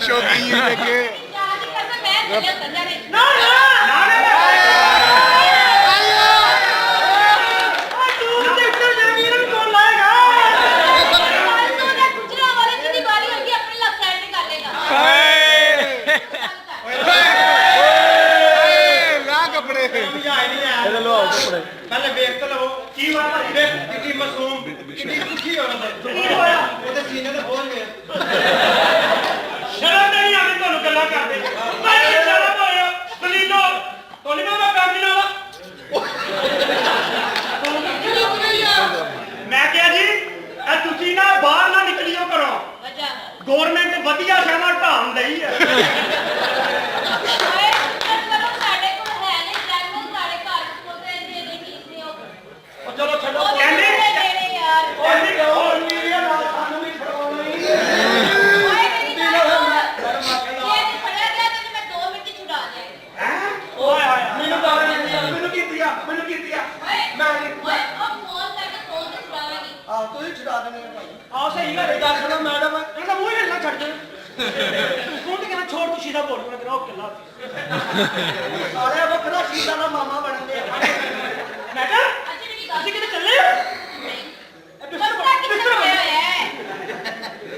ਸ਼ੌਕੀ ਹੈ ਕਿ ਪਹਿਲੇ ਵੇਖ ਤਾਂ ਲਵੋ ਕੀ ਵਾਰ ਭਾਜੀ ਵੇਖ ਕਿੰਨੀ ਮਾਸੂਮ ਕਿੰਨੀ ਦੁਖੀ ਔਰਤ ਹੈ ਕੀ ਹੋਇਆ ਉਹਦੇ ਸੀਨੇ ਤੇ ਬੋਝ ਗਿਆ ਸ਼ਰਮ ਨਹੀਂ ਆਉਂਦੀ ਤੁਹਾਨੂੰ ਗੱਲਾਂ ਕਰਦੇ ਮੈਂ ਸ਼ਰਮ ਹੋਇਆ ਦਲੀਲੋ ਤੁਹਾਨੂੰ ਮੈਂ ਕੰਮ ਨਹੀਂ ਲਾਵਾ ਮੈਂ ਕਿਹਾ ਜੀ ਇਹ ਤੁਸੀਂ ਨਾ ਬਾਹਰ ਨਾ ਨਿਕਲਿਓ ਕਰੋ ਗਵਰਨਮੈਂਟ ਵਧੀਆ ਸ਼ਹਿਰਾਂ ਢਾਣ ਲਈ ਹੈ ਚਲੋ ਛੱਡੋ ਕਹਿੰਦੇ ਯਾਰ ਉਹਦੀ ਗੌਰ ਨਹੀਂ ਹੈ ਨਾਲ ਸਾਨੂੰ ਵੀ ਛਡਾਉਣੀ ਓਏ ਮੇਰੀ ਗੱਲ ਇਹ ਫੜਿਆ ਗਿਆ ਤੇ ਮੈਂ 2 ਮਿੰਟ ਹੀ ਛੁਡਾ ਦਿਆਂ ਹੈ ਓਏ ਮੈਨੂੰ ਗੱਲ ਨਹੀਂ ਮੈਨੂੰ ਕੀਤੀ ਆ ਮੈਂ ਓਏ ਉਹ ਫੋਨ ਕਰਕੇ ਫੋਨ ਤੇ ਛੁਡਾਵੇਂਗੀ ਆ ਤੂੰ ਹੀ ਛੁਡਾ ਦੇਣੇ ਭਾਈ ਆ ਸਹੀ ਗੱਲ ਗੱਲ ਸੁਣੋ ਮੈਡਮ ਇਹਦਾ ਮੂੰਹ ਹੀ ਹਿੱਲਣਾ ਛੱਡ ਦੇ ਤੂੰ ਤੇ ਕਹਿੰਦਾ ਛੋੜ ਤੂੰ ਸੀਦਾ ਬੋਲ ਮੈਂ ਕਹਿੰਦਾ ਉਹ ਕਿੱਲਾ ਸਾਲਿਆ ਵੱਖਰਾ ਸੀਦਾ ਦਾ ਮਾਮਾ ਬਣਦੇ ਮੈਂ ਕਿਹਾ ਅਸੀਂ ਕਿਤੇ ਚੱਲੇ ਹੋ ਨਹੀਂ ਬਿਸਤਰਾ ਕਿੱਥੇ ਹੋਇਆ ਹੈ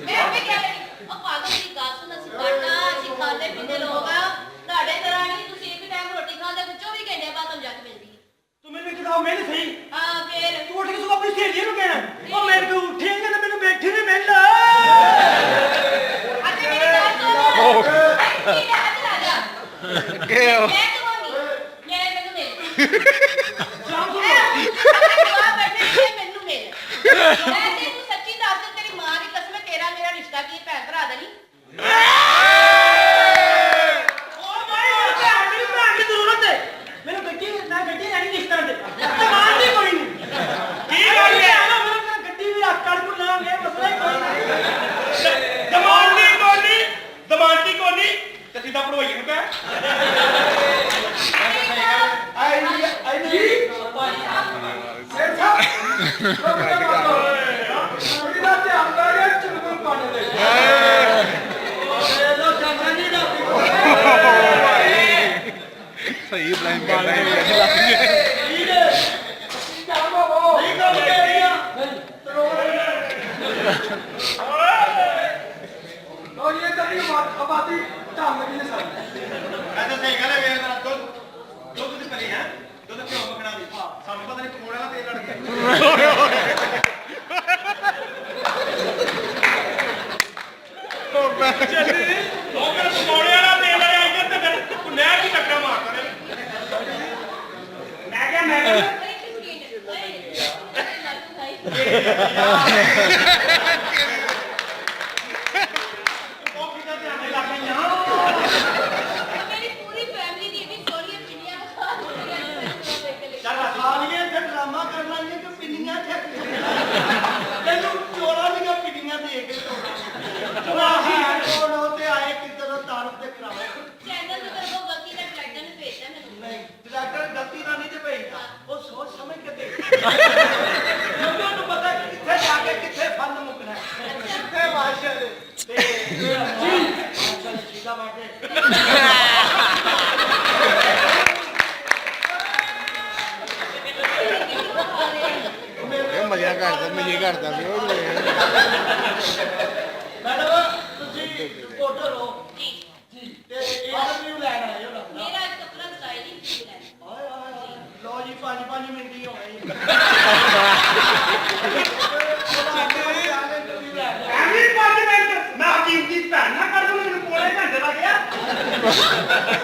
ਮੈਂ ਆਪੇ ਕਿਹਾ ਉਹ ਪਾਗਲ ਦੀ ਗੱਲ ਸੁਣ ਅਸੀਂ ਕਾਟਾ ਅਸੀਂ ਖਾਂਦੇ ਪੀਂਦੇ ਲੋਕ ਆ ਤੁਹਾਡੇ ਤਰ੍ਹਾਂ ਨਹੀਂ ਤੁਸੀਂ ਇੱਕ ਟਾਈਮ ਰੋਟੀ ਖਾਂਦੇ 24 ਘੰਟੇ ਬਾਅਦ ਤੁਹਾਨੂੰ ਜੱਗ ਮਿਲਦੀ ਹੈ ਤੂੰ ਮੈਨੂੰ ਇੱਕ ਗੱਲ ਮੈਨੂੰ ਸਹੀ ਹਾਂ ਫੇਰ ਤੂੰ ਉੱਠ ਕੇ ਤੂੰ ਆਪਣੀ ਸਹੇਲੀ ਨੂੰ ਕਹਿਣਾ ਉਹ ਮੇਰੇ ਕੋਲ ਉੱਠੇਂਗੇ ਤਾਂ ਮੈਨੂੰ ਬੈਠੀ ਨਹੀਂ ਮਿਲ ਅੱਜ ਮੇਰੀ ਗੱਲ ਸੁਣ ਕੀ ਅੱਜ ਲਾ ਜਾ ਕਿ ਮੈਂ ਕਹਾਂਗੀ ਮੇਰੇ ਮੈਨੂੰ ਮਿਲ ਮੈਨੂੰ ਮਿਲ ਮੈਂ ਤੈਨੂੰ ਸੱਚੀ ਦੱਸ ਤੇਰੀ ਮਾਂ ਦੀ ਕਸਮ ਤੇਰਾ ਮੇਰਾ ਰਿਸ਼ਤਾ ਕੀ ਭੈਣ ਭਰਾ ਦਾ ਨਹੀਂ ਉਹ ਭਾਈ ਉਹ ਭੈਣ ਦੀ ਜ਼ਰੂਰਤ ਹੈ ਮੈਨੂੰ ਗੱਡੀ ਲੈਣੀ ਰਿਸ਼ਤਾ ਦੇ ਜ਼ਮਾਨ ਦੀ ਕੋਈ ਨਹੀਂ ਕੀ ਗੱਲ ਹੈ ਮੈਨੂੰ ਗੱਡੀ ਵੀ ਹੱਥ ਕੱਢ ਕੇ ਲਾਂਗੇ ਮਸਲਾ ਹੀ ਕੋਈ ਨਹੀਂ ਜ਼ਮਾਨ ਦੀ ਕੋਨੀ ਤੇ ਸਿੱਧਾ ਪੜਵਾਈ ਨੂੰ ਕਹਿ ਆਈ ਨਹੀਂ ਸੇਠ ਕੁੜੀ ਦਾ ਧਿਆਨ ਕਰਿਆ ਚੁਗਲ ਪਾਣੇ ਦੇ ਲੋ ਚੰਗਾ ਜੀ ਦਾ ਸਹੀ ਬਲਾਈਂਡ ਕਰ ਰਹੇ ਹੋ ਲੱਗ ਗਏ ਠੀਕ ਹੈ ਕੀ ਬਾਬੋ ਨਹੀਂ ਕੰਮ ਕਰੀ ਆ ਲੋ ਇਹ ਤਾਂ ਨਹੀਂ ਆਬਾਦੀ ਢੰਗ ਦੀ ਨਹੀਂ ਸਕਦੀ ਮੈਂ ਤਾਂ ਸਹੀ ਗੱਲ ਹੈ ਵੇਖ ਜਰਾ ਦੁੱਧ ਦੀ ਭਰੀ ਹੈ ਦੁੱਧ ਕਿਉਂ ਮਖਣਾ ਦੀ ਸਾਨੂੰ ਪਤਾ ਨਹੀਂ ਪਕੌੜੇ ਦਾ ਤੇਲ ਲੜ ਗਿਆ ਚੱਲੀ ਉਹ ਕਰ ਪਕੌੜੇ ਵਾਲਾ ਤੇਲ ਆਇਆ ਇੱਧਰ ਤੇ ਫਿਰ ਨਹਿਰ ਦੀ ਟੱਕਰ ਮਾਰਦਾ ਨੇ ਮੈਂ ਕਿਹਾ ਉਹ ਕਿਹਦਾ ਧਿਆਨ ਲੱਗ ਗਈਆਂ ਮੇਰੀ ਪੂਰੀ ਫੈਮਿਲੀ ਦੀ ਵੀ ਸੋਹਣੀਆਂ ਪਿੰਨੀਆਂ ਖਾ ਲਈਆਂ ਚੱਲ ਖਾ ਲਈਏ ਫਿਰ ਡਰਾਮਾ ਕਰ ਲਾਂਗੇ ਕਿ ਪਿੰਨੀਆਂ ਠੱਕ ਤੈਨੂੰ ਚੋਰਾਂ ਦੀਆਂ ਪਿੰਨੀਆਂ ਦੇ ਕੇ ਤੋੜਾ ਹੈ ਕੋਲੋਂ ਤੇ ਆਏ ਕਿਧਰੋਂ ਤਾਰਫ ਤੇ ਕਰਾਵੇ ਚੈਨਲ ਨੂੰ ਕਰੋ ਗਲਤੀ ਨਾਲ ਡਾਇਰੈਕਟਰ ਨੇ ਭੇਜਿਆ ਮੈਨੂੰ ਨਹੀਂ ਡਾਇਰੈਕਟਰ ਗਲਤੀ ਨਾਲ ਨਹੀਂ ਤੇ ਭੇਜਦਾ ਉਹ ਸੋਚ ਸਮਝ ਕੇ ਭੇਜਦਾ ਕਿਉਂਕਿ ਉਹਨੂੰ ਪਤਾ ਕਿ ਕਿੱਥੇ ਜਾ ਕੇ ਕਿੱਥੇ ਫੰਨ ਮੁੱਕਣਾ ਕਿੱਥੇ ਵਾਸ਼ਰ ਤੇ ਜੀ ਸੀधा ਬਾਟੇ ਇਹ ਮਜ਼ਾ ਕਰਦਾ ਵੀ ਉਹ ਮੈਡਮ ਤੁਸੀਂ ਰਿਪੋਰਟਰ ਹੋ ਜੀ ਤੇ ਇੰਟਰਵਿਊ ਲੈਣ ਆਏ ਹੋ ਲੱਗਦਾ ਮੇਰਾ ਇੱਕ ਆਪਣਾ ਸਟਾਈਲਿੰਗ ਲੈਣਾ ਹਾਏ ਹਾਏ ਲੋ ਜੀ 5 ਮਿੰਟ ਹੀ ਹੋਏ ਐਵੇਂ 5 ਮਿੰਟ ਮੈਂ ਹਕੀਮ ਦੀ ਭੈਣ ਨਾ ਕਰ ਦੂੰ ਮੈਨੂੰ ਪੌਣੇ ਘੰਟੇ ਲੱਗ ਗਿਆ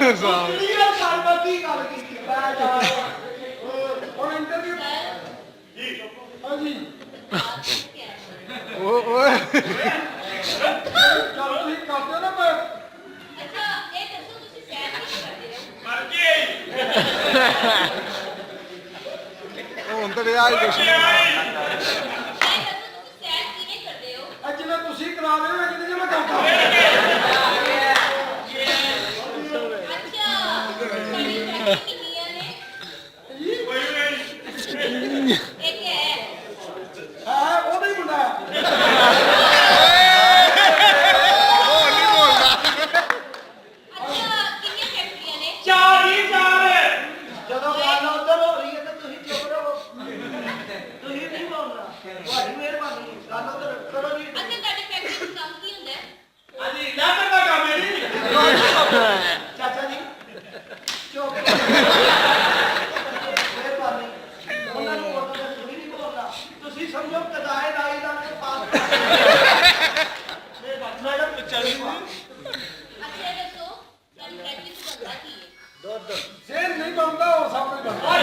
ਕਲੀਅਰ ਸਾਲ ਕੀ ਗੱਲ ਕੀਤੀ ਮੈਂ ਜਾ ਹੁਣ ਇੰਟਰਵਿਊ ਜੀ ਹਾਂਜੀ ਓਏ ਚਲੋ ਤੁਸੀਂ ਕਰਦੇ ਹੋ ਨਾ ਮੈਂ ਅੱਛਾ ਇਹ ਦੱਸੋ ਤੁਸੀਂ ਸੈਰ ਕਿਵੇਂ ਕਰਦੇ ਹੋ ਮਰ ਗਈ ਹੁਣ ਤਾਂ ਆ ਕੁਛ ਇਹ ਦੱਸੋ ਤੁਸੀਂ ਸੈਰ ਕਿਵੇਂ ਕਰਦੇ ਹੋ ਅੱਜ ਮੈਂ ਤੁਸੀਂ ਕਰਾ ਰਹੇ ਹੋ ਅੱਜ ਮੈਂ ਕਰਦਾ ਅੱਛਾ ਤੁਹਾਡੀ ਟੈਕਨਿਕ ਕਿੰਨੀਆਂ ਨੇ ਇੱਕ ਹੈ ਹਾਂ ਉਹਦਾ ਹੀ ਮੁੰਡਾ ਉਹ ਨਹੀਂ ਬੋਲਦਾ ਸੇਨ ਨਹੀਂ ਬਣਦਾ ਉਹ ਸਭ ਕੁਝ ਬਣਦਾ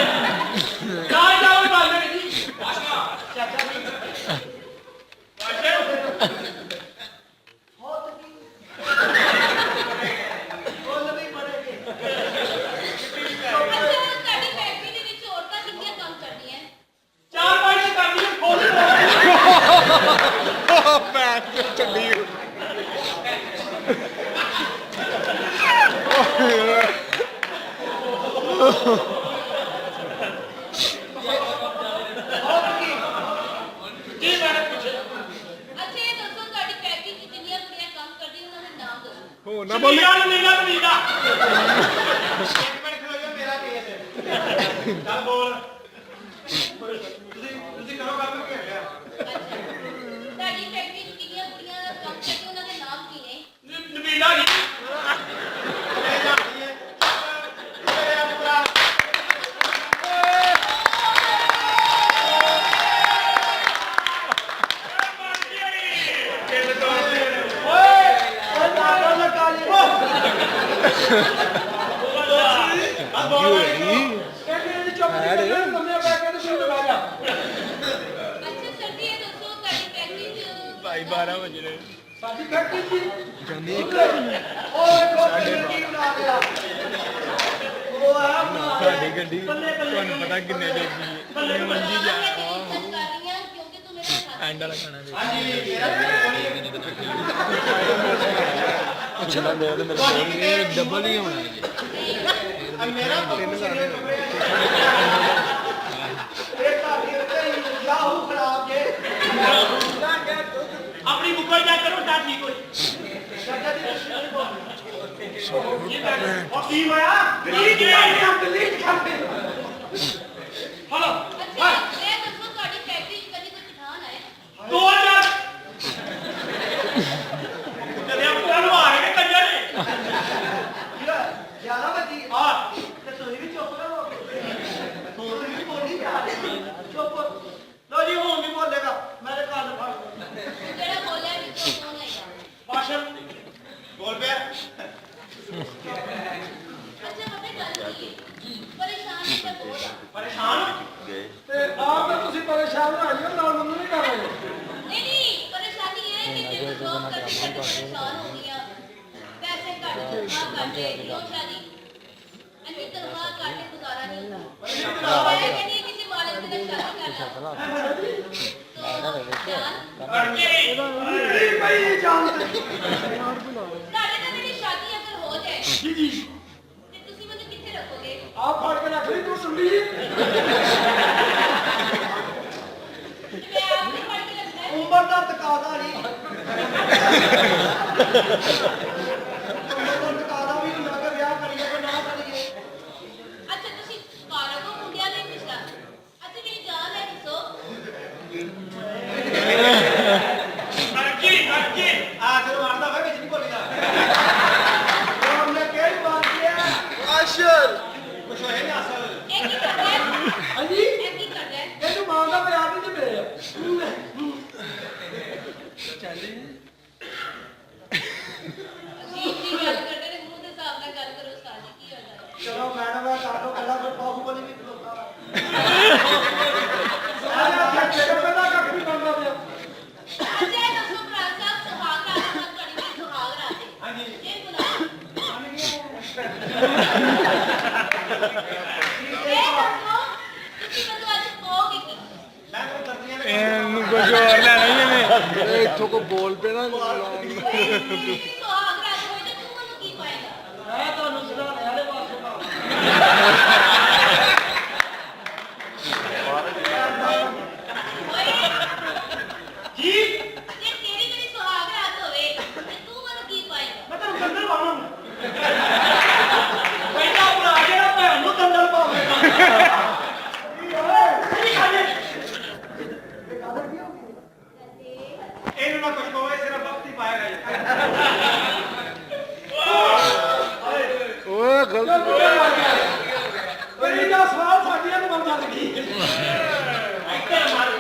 ਜਾ ਜਾ ਉਹ ਗੱਲ ਨਹੀਂ ਜੀ ਆਸ਼ਾ ਚਾਚਾ ਜੀ ਅੱਛਾ ਤੁਹਾਡੀ ਫੈਕਟਰੀ ਦੇ ਵਿੱਚ ਔਰਤਾਂ ਕਿੰਨੀਆਂ ਕੰਮ ਕਰਦੀਆਂ ਚਾਰ ਪੰਜ ਕਰਦੀ ਹੈ ਖੋਲ ਭੈਣ ਚੋ ਚੱਲੀ ਜੀ ਮੈਡਮ ਪੁੱਛੇ ਅੱਛਾ ਇਹ ਦੱਸੋ ਤੁਹਾਡੀ ਫੈਕਟਰੀ 'ਚ ਜਿੰਨੀਆਂ ਕੁੜੀਆਂ ਕੰਮ ਕਰਦੀਆਂ ਉਹਨਾਂ ਦੇ ਨਾਮ ਦੱਸੋ ਹੋ ਨਾ ਬੋਲੀ ਨੀਲਾ ਇੱਕ ਮਿੰਟ ਖਲੋ ਜਾ ਮੇਰਾ ਕੇਸ ਚੱਲ ਬੋਲ ਤੁਸੀਂ ਕਰੋ ਗੱਲ ਕੀ ਹੈ ਤੁਹਾਡੀ ਫੈਕਟਰੀ 'ਚ ਕਿੰਨੀਆਂ ਕੁੜੀਆਂ ਕੰਮ ਕਰਦੀਆਂ ਉਹਨਾਂ ਦੇ ਨਾਮ ਕੀ ਨੇ ਨਬੀਲਾ ਜੀ ਅੱਛਾ ਸਰ ਜੀ ਇਹ ਦੱਸੋ ਤੁਹਾਡੀ ਫੈਕਟਰੀ 'ਚ ਭਾਈ 12 ਵਜੇ ਨੇ ਸਾਡੀ ਫੈਕਟਰੀ ਜੀ ਜਾਂਦੀ ਉਹ ਇੱਕ ਕੀ ਬਣਾ ਲਿਆ ਉਹ ਆ ਸਾਡੀ ਗੱਡੀ ਤੁਹਾਨੂੰ ਪਤਾ ਕਿੰਨੇ ਦੇ ਕੀ ਮੰਜੀ ਜਾ ਇੱਜ਼ਤ ਕਰ ਰਹੀ ਹਾਂ ਕਿਉਂਕਿ ਤੂੰ ਮੇਰੇ ਸਾਥ ਐਂਡ ਵਾਲਾ ਖਾਣਾ ਦੇ ਚਲਾ ਮੇਰੇ ਤੇ ਮੇਰੇ ਡਬਲ ਹੀ ਹੋਣਾ ਮੇਰਾ ਤਿੰਨ ਗਾਣੇ ਆਪਣੀ ਮੁੱਕਲ ਜਾ ਕਰੋ ਤਾਂ ਠੀਕ ਹੋਈ ਉਹ ਕੀ ਹੋਇਆ ਕੀ ਡਿਲੀਟ ਕਰ ਦੇ ਹਲੋ ਅੱਛਾ ਇਹ ਦੱਸੋ ਤੁਹਾਡੀ ਫੈਕਟਰੀ 'ਚ ਕਦੀ ਕੋਈ ਪਠਾਨ ਆਇਆ 2000 ਕਦੇ ਆਪਾਂ ਨੂੰ ਆ ਰਹੇ ਕੰਜਰ ਨੇ 11 ਵਜੇ ਆ ਤੇ ਤੁਸੀਂ ਵੀ ਚੁੱਪ ਕਰੋ ਤੁਸੀਂ ਵੀ ਬੋਲੀ ਜਾ ਚੁੱਪ ਲੋ ਜੀ ਹੁਣ ਨਹੀਂ ਬੋਲੇਗਾ ਮੇਰੇ ਕੰਨ ਫੜ ਜਿਹੜਾ ਬੋਲਿਆ ਵਿੱਚੋਂ ਕੌਣ ਹੈਗਾ ਭਾਸ਼ਣ ਬੋਲ ਪਿਆ ਅੱਛਾ ਪਤਾ ਗੱਲ ਕੀ ਹੈ ਪਰੇਸ਼ਾਨ ਤਾਂ ਬਹੁਤ ਆ ਪਰੇਸ਼ਾਨ ਤੇ ਆਪ ਤਾਂ ਤੁਸੀਂ ਪਰੇਸ਼ਾਨ ਹੋ ਜਾਓ ਨਾਲ ਮੈਨੂੰ ਨਹੀਂ ਕਰ ਰਹੇ ਨਹੀਂ ਨਹੀਂ ਪਰੇਸ਼ਾਨੀ ਇਹ ਹੈ ਕਿ ਜੇ ਜੋਬ ਕਰਦੇ ਕਰਦੇ ਪਰੇਸ਼ਾਨ ਹੋ ਗਈਆਂ ਪੈਸੇ ਘੱਟ ਤਨਖਾਹ ਘੱਟ ਕਿਉਂ ਸ਼ਾਦੀ ਅੰਨੀ ਤਨਖਾਹ ਘੱਟ ਕੇ ਗੁਜ਼ਾਰਾ ਨਹੀਂ ਹੁੰਦਾ ਮੈਂ ਕਹਿੰਦੀ ਹਾਂ ਕਿਸੇ ਮਾਲਕ ਦੇ ਨਾਲ ਸ਼ਾਦੀ ਕਰ ਨਹੀਂ ਭਾਈ ਜਾਣਦੇ ਤੁਹਾਡੇ ਨਾਲ ਮੇਰੀ ਸ਼ਾਦੀ ਅਗਰ ਹੋ ਜਾਏ ਜੀ ਜੀ ਤੇ ਤੁਸੀਂ ਮੈਨੂੰ ਕਿੱਥੇ ਰੱਖੋਗੇ ਆਪ ਫੜ ਕੇ ਰੱਖ ਲਈ ਤੂੰ ਸੁਣੀ ਜੀ ਤੇ ਮੈਂ ਆਪ ਨੂੰ ਫੜ ਕੇ ਰੱਖਣਾ ਹੈ ਉਮਰ ਦਾ ਤਕਾਦਾ ਨਹੀਂ ਉਮਰ ਦਾ ਤਕਾਦਾ ਵੀ ਹੁੰਦਾ ਕਿ ਵਿਆਹ ਕਰੀਏ ਕਿ ਨਾ ਕਰੀਏ ਅੱਛਾ ਤੁਸੀਂ ਕਾਰਗੋ ਮੁੰਡਿਆਂ ਦੇ ਪਿਛਲਾ ਅੱਛਾ ਮੇਰੀ ਜਾਨ ਹੈ ਦੱਸੋ ਅਰਕੀ ਆ ਜਦੋਂ ਆਂਦਾ ਵਾ ਵਿੱਚ ਨਹੀਂ ਬੋਲੀਦਾ ਉਹ ਉਹਨੇ ਕਿਹੜੀ ਬਾਤ ਕਿਹਾ ਆਸ਼ਰ ਕੁਛ ਹੋਏ ਨਹੀਂ ਅਸਲ ਇਹ ਕੀ ਕਰਦਾ ਹੈ ਹਾਂਜੀ ਇਹ ਕੀ ਕਰਦਾ ਹੈ ਇਹਨੂੰ ਮਾਂ ਦਾ ਪਿਆਰ ਨਹੀਂ ਤੇ ਮੇਰੇ ਅਜੀਬ ਜੀ ਗੱਲ ਕਰਦੇ ਨੇ ਮੂੰਹ ਦੇ ਹਿਸਾਬ ਨਾਲ ਗੱਲ ਕਰੋ ਸਾਜੀ ਕੀ ਹੋ ਜਾਏ ਚਲੋ ਮੈਡਮ ਆ ਕਾਟੋ ਕੱਲਾ ਫਿਰ ਬਾਹੂਬਲੀ ਵੀ ਖਲੋਤਾ ਸਾਰਾ ਖੱਟੇ ਪਹਿਲਾਂ ਕੱਖ ਵੀ ਬਣਦਾ ਪਿਆ ਅੱਛਾ ਇਹ ਦੱਸੋ ਭਰਾ ਸਾਹਿਬ ਸੁਹਾਗ ਰਾਤ ਨਾਲ ਤੁਹਾਡੀ ਵੀ ਸੁਹਾਗ ਰਾਤ ਹੈ ਹਾਂਜੀ ਇਹ ਬੁਲਾ ਇਹ ਦੱਸੋ ਤੁਸੀਂ ਮੈਨੂੰ ਅੱਜ ਕਹੋਗੇ ਕੀ ਮੈਂ ਤਾਂ ਦਰਦੀਆਂ ਨੇ ਇਹਨੂੰ ਕੁਝ ਹੋਰ ਲੈਣਾ ਹੀ ਇਹਨੇ ਇੱਥੋਂ ਕੋ ਬੋਲ ਪੇ ਨਾ ਸੁਹਾਗ ਰਾਤ ਹੋਈ ਤਾਂ ਤੂੰ ਮੈਨੂੰ ਕੀ ਪਾਏਗਾ ਮੈਂ ਤੁਹਾਨੂੰ ਸੁਣਾਉਣੇ ਵਾਲੇ ਪਾਸੋਂ ਕਹਾਂ ਜੀ ਜੇ ਤੇਰੀ ਮੇਰੀ ਸੁਹਾਗ ਰਾਤ ਹੋਵੇ ਤੇ ਤੂੰ ਮੈਨੂੰ ਕੀ ਪਾਏਗਾ ਮੈਂ ਤੁਹਾਨੂੰ ਦੰਦਲ ਪਾਵਾਂਗਾ ਪਹਿਲਾਂ ਬੁਲਾ ਜਿਹੜਾ ਭੈਣ ਨੂੰ ਦੰਦਲ ਪਾਵੇਗਾ ਇਹਨੂੰ ਨਾ ਕੁਝ ਕਹੋ ਇਹ ਸਿਰਫ ਵਕਤ ਹੀ ਪਾਏਗਾ ਓਏ ਗਲਤ ਮੇਰੀ ਦਾ ਸਵਾਲ ਸਾਡੀਆਂ ਨੂੰ ਬੰਦਾ ਲੱਗੀ ਇੱਥੇ ਮਾਰ